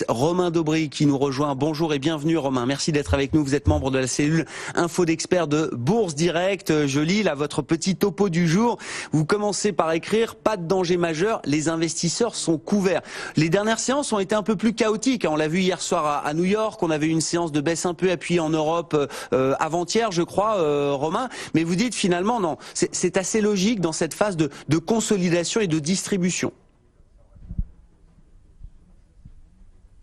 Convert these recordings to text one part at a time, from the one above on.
Romain Daubry qui nous rejoint. Bonjour et bienvenue Romain, merci d'être avec nous. Vous êtes membre de la cellule Info d'experts de Bourse Direct. Je lis là votre petit topo du jour. Vous commencez par écrire: pas de danger majeur, les investisseurs sont couverts. Les dernières séances ont été un peu plus chaotiques. On l'a vu hier soir à New York, on avait eu une séance de baisse un peu appuyée en Europe avant-hier je crois, Romain. Mais vous dites finalement non, c'est assez logique dans cette phase de consolidation et de distribution.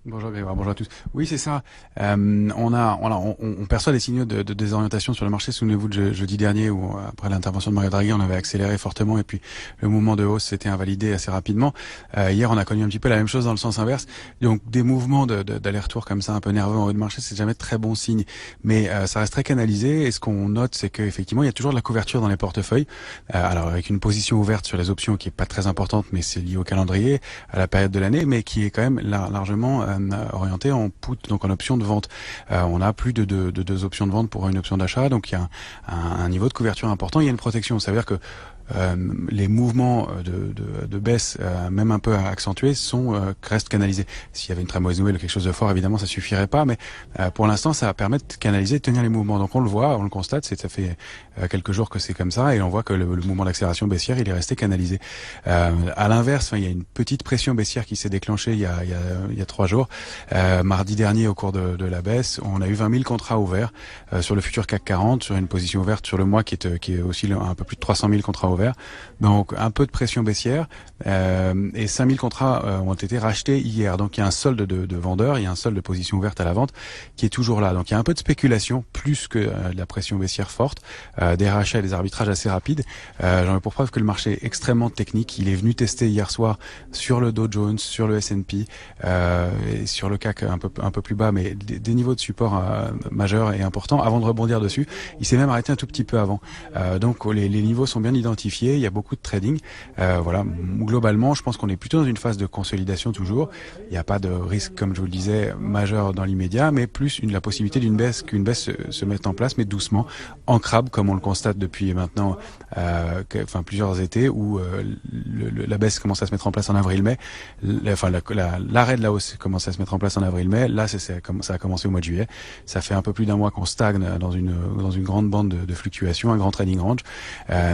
Bonjour Grégoire, bonjour à tous. Oui, c'est ça. On perçoit des signaux de désorientation sur le marché. Souvenez-vous de jeudi dernier où, après l'intervention de Mario Draghi, on avait accéléré fortement et puis le mouvement de hausse s'était invalidé assez rapidement. Hier, on a connu un petit peu la même chose dans le sens inverse. Donc, des mouvements d'aller-retour comme ça, un peu nerveux en haut de marché, c'est jamais très bon signe. Mais ça reste très canalisé. Et ce qu'on note, c'est qu'effectivement, il y a toujours de la couverture dans les portefeuilles. Alors, avec une position ouverte sur les options qui est pas très importante, mais c'est lié au calendrier, à la période de l'année, mais qui est quand même largement orienté en put, donc en option de vente. On a plus de deux options de vente pour une option d'achat, donc il y a un niveau de couverture important. Il y a une protection, ça veut dire que les mouvements de baisse, même un peu accentués, restent canalisés. S'il y avait une très mauvaise nouvelle ou quelque chose de fort, évidemment, ça suffirait pas, mais pour l'instant, ça permet de canaliser, de tenir les mouvements. Donc on le voit, on le constate, ça fait quelques jours que c'est comme ça, et on voit que le mouvement d'accélération baissière, il est resté canalisé. À l'inverse, il y a une petite pression baissière qui s'est déclenchée il y a 3 jours. Mardi dernier, au cours de la baisse, on a eu 20 000 contrats ouverts sur le futur CAC 40, sur une position ouverte sur le mois qui est aussi un peu plus de 300 000 contrats ouverts. Donc un peu de pression baissière et 5000 contrats ont été rachetés hier. Donc il y a un solde de vendeurs, il y a un solde de position ouverte à la vente qui est toujours là. Donc il y a un peu de spéculation plus que de la pression baissière forte, des rachats et des arbitrages assez rapides. J'en ai pour preuve que le marché est extrêmement technique. Il est venu tester hier soir sur le Dow Jones, sur le S&P et sur le CAC un peu plus bas, mais des niveaux de support majeurs et importants avant de rebondir dessus. Il s'est même arrêté un tout petit peu avant. Donc les niveaux sont bien identifiés. Il y a beaucoup de trading. Voilà. Globalement, je pense qu'on est plutôt dans une phase de consolidation toujours. Il n'y a pas de risque, comme je vous le disais, majeur dans l'immédiat, mais plus la possibilité qu'une baisse se mette en place, mais doucement, en crabe, comme on le constate depuis maintenant, plusieurs étés, où la baisse commence à se mettre en place en avril-mai. L'arrêt de la hausse commence à se mettre en place en avril-mai. Là, ça a commencé au mois de juillet. Ça fait un peu plus d'un mois qu'on stagne dans une grande bande de fluctuations, un grand trading range,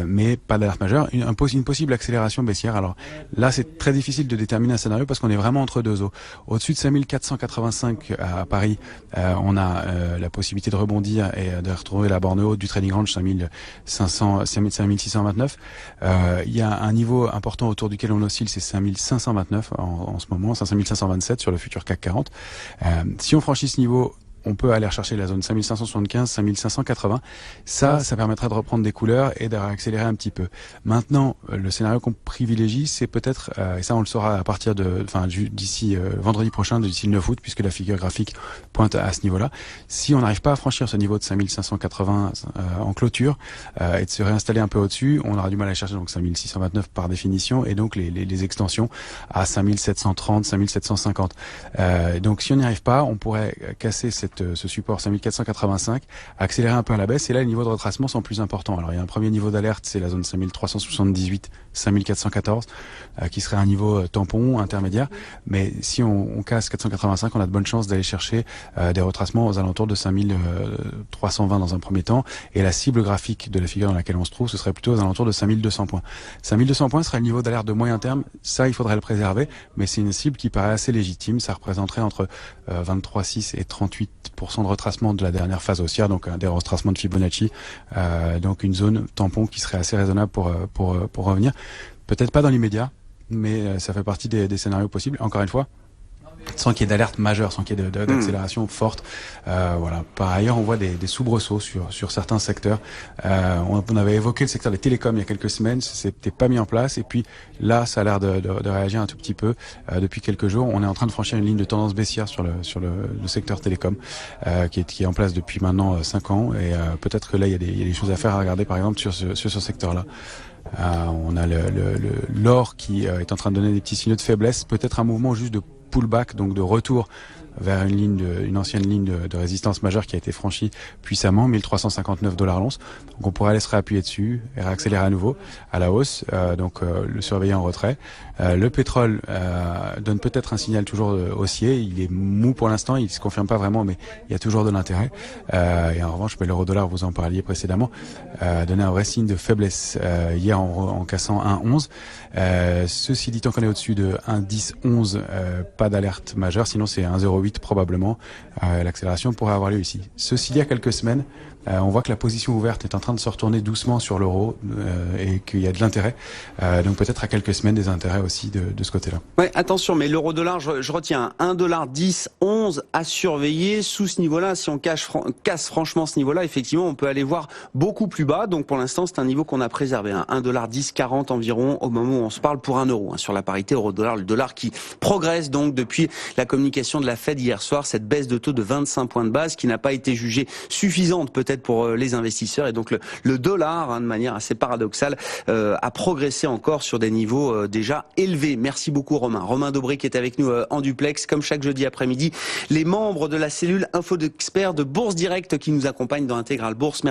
mais pas d'alerte majeure, une possible accélération baissière. Alors là, c'est très difficile de déterminer un scénario parce qu'on est vraiment entre deux eaux. Au-dessus de 5485 à Paris, on a la possibilité de rebondir et de retrouver la borne haute du trading range 5629. Il y a un niveau important autour duquel on oscille, c'est 5529 en ce moment, 5527 sur le futur CAC 40. Si on franchit ce niveau, on peut aller rechercher la zone 5575, 5580. Ça permettrait de reprendre des couleurs et d'accélérer un petit peu. Maintenant, le scénario qu'on privilégie, c'est peut-être, et ça on le saura à partir d'ici vendredi prochain, d'ici le 9 août, puisque la figure graphique pointe à ce niveau-là. Si on n'arrive pas à franchir ce niveau de 5580 en clôture et de se réinstaller un peu au-dessus, on aura du mal à chercher donc 5629 par définition et donc les extensions à 5730, 5750. Donc si on n'y arrive pas, on pourrait casser ce support 5485, accélérer un peu à la baisse, et là les niveaux de retracement sont plus importants. Alors il y a un premier niveau d'alerte, c'est la zone 5378, 5414, qui serait un niveau tampon intermédiaire, mais si on casse 485, on a de bonnes chances d'aller chercher des retracements aux alentours de 5320 dans un premier temps, et la cible graphique de la figure dans laquelle on se trouve, ce serait plutôt aux alentours de 5200 points. 5200 points serait le niveau d'alerte de moyen terme, ça il faudrait le préserver, mais c'est une cible qui paraît assez légitime, ça représenterait entre 23,6 et 38% de retracement de la dernière phase haussière, donc des retracements de Fibonacci, donc une zone tampon qui serait assez raisonnable pour revenir. Peut-être pas dans l'immédiat, mais ça fait partie des scénarios possibles. Encore une fois, sans qu'il y ait d'alerte majeure, sans qu'il y ait d'accélération forte. Voilà. Par ailleurs, on voit des soubresauts sur certains secteurs. On avait évoqué le secteur des télécoms il y a quelques semaines, c'était pas mis en place, et puis là, ça a l'air de réagir un tout petit peu. Depuis quelques jours, on est en train de franchir une ligne de tendance baissière sur le secteur télécom, qui est en place depuis maintenant 5 ans, et peut-être que là, il y a des choses à faire, à regarder par exemple sur ce secteur-là. On a l'or qui est en train de donner des petits signaux de faiblesse, peut-être un mouvement juste de pullback, donc de retour vers une ancienne ligne de résistance majeure qui a été franchie puissamment, 1359 $ l'once. Donc on pourrait aller se réappuyer dessus et réaccélérer à nouveau à la hausse, le surveiller en retrait. Le pétrole donne peut-être un signal toujours haussier, il est mou pour l'instant, il se confirme pas vraiment, mais il y a toujours de l'intérêt. Et en revanche, l'euro-dollar, vous en parliez précédemment, donnait un vrai signe de faiblesse hier en cassant 1,11. Ceci dit, tant qu'on est au-dessus de 1,10,11, pas d'alerte majeure, sinon c'est 1,08 probablement. L'accélération pourrait avoir lieu ici. Ceci dit, il y a quelques semaines, on voit que la position ouverte est en train de se retourner doucement sur l'euro et qu'il y a de l'intérêt. Donc peut-être à quelques semaines des intérêts aussi de ce côté-là. Ouais, attention, mais l'euro-dollar, je retiens 1,10,11 à surveiller. Sous ce niveau-là, si on casse franchement ce niveau-là, effectivement, on peut aller voir beaucoup plus bas. Donc pour l'instant, c'est un niveau qu'on a préservé, 1,10,40 environ au moment où on se parle pour 1 euro. Sur la parité euro-dollar, le dollar qui progresse donc depuis la communication de la Fed hier soir, cette baisse de taux de 25 points de base qui n'a pas été jugée suffisante peut-être pour les investisseurs. Et donc le dollar, de manière assez paradoxale, a progressé encore sur des niveaux déjà élevés. Merci beaucoup Romain. Romain Dobré qui est avec nous en duplex, comme chaque jeudi après-midi. Les membres de la cellule Info d'Experts de Bourse Direct qui nous accompagnent dans Intégral Bourse. Merci.